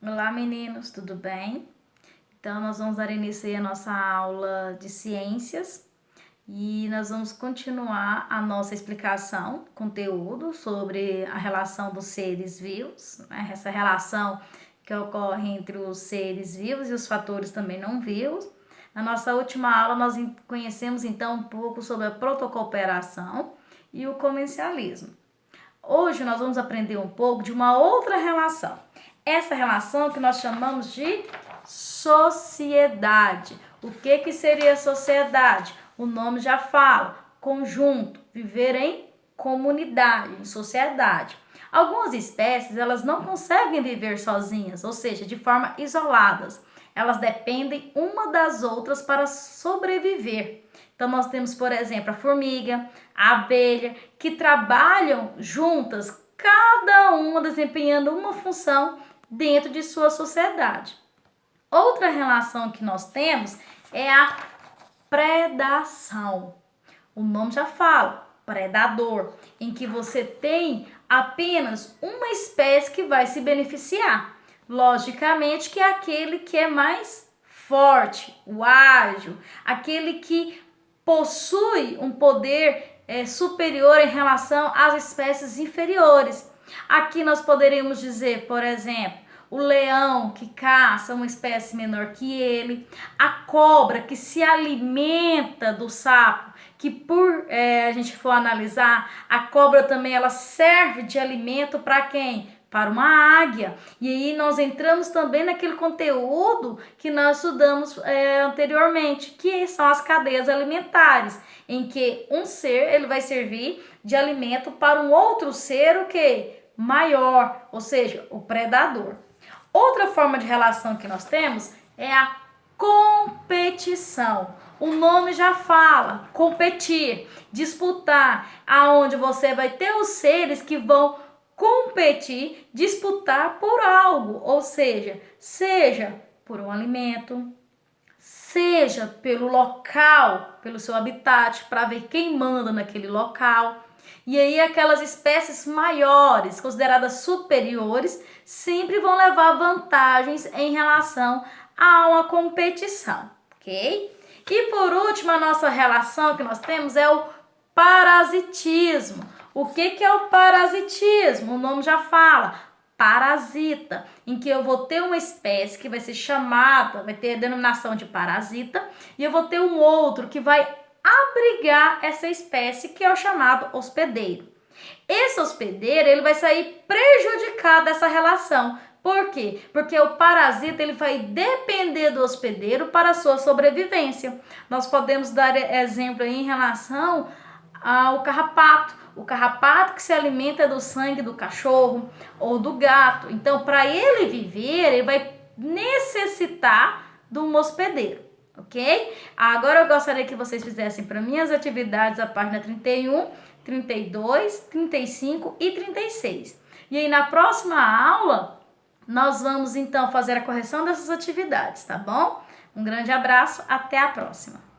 Olá meninos, tudo bem? Então nós vamos dar início aí à nossa aula de ciências e nós vamos continuar a nossa explicação, conteúdo sobre a relação dos seres vivos, né? Essa relação que ocorre entre os seres vivos e os fatores também não vivos. Na nossa última aula nós conhecemos então um pouco sobre a protocooperação e o comercialismo. Hoje nós vamos aprender um pouco de uma outra relação. Essa relação que nós chamamos de sociedade. O que seria sociedade? O nome já fala, conjunto, viver em comunidade, em sociedade. Algumas espécies, elas não conseguem viver sozinhas, ou seja, de forma isoladas. Elas dependem uma das outras para sobreviver. Então, nós temos, por exemplo, a formiga, a abelha, que trabalham juntas, cada uma desempenhando uma função dentro de sua sociedade. Outra relação que nós temos é a predação. O nome já fala, predador, em que você tem apenas uma espécie que vai se beneficiar. Logicamente que é aquele que é mais forte, o ágil, aquele que possui um poder superior em relação às espécies inferiores. Aqui nós poderíamos dizer, por exemplo, o leão que caça uma espécie menor que ele, a cobra que se alimenta do sapo, que por a gente for analisar, a cobra também ela serve de alimento para quem? Para uma águia. E aí nós entramos também naquele conteúdo que nós estudamos anteriormente, que são as cadeias alimentares, em que um ser ele vai servir de alimento para um outro ser o que? Maior, ou seja, o predador. Outra forma de relação que nós temos é a competição. O nome já fala, competir, disputar, aonde você vai ter os seres que vão competir, disputar por algo, ou seja por um alimento, seja pelo local, pelo seu habitat, para ver quem manda naquele local. E aí aquelas espécies maiores, consideradas superiores, sempre vão levar vantagens em relação a uma competição, ok? E por último, a nossa relação que nós temos é o parasitismo. O que é o parasitismo? O nome já fala, parasita, em que eu vou ter uma espécie que vai ser chamada, vai ter a denominação de parasita, e eu vou ter um outro que vai abrigar essa espécie, que é o chamado hospedeiro. Esse hospedeiro ele vai sair prejudicado dessa relação. Por quê? Porque o parasita ele vai depender do hospedeiro para a sua sobrevivência. Nós podemos dar exemplo aí em relação ao carrapato. O carrapato que se alimenta do sangue do cachorro ou do gato. Então, para ele viver, ele vai necessitar de um hospedeiro, ok? Agora eu gostaria que vocês fizessem para mim as atividades a página 31, 32, 35 e 36. E aí na próxima aula, nós vamos então fazer a correção dessas atividades, tá bom? Um grande abraço, até a próxima!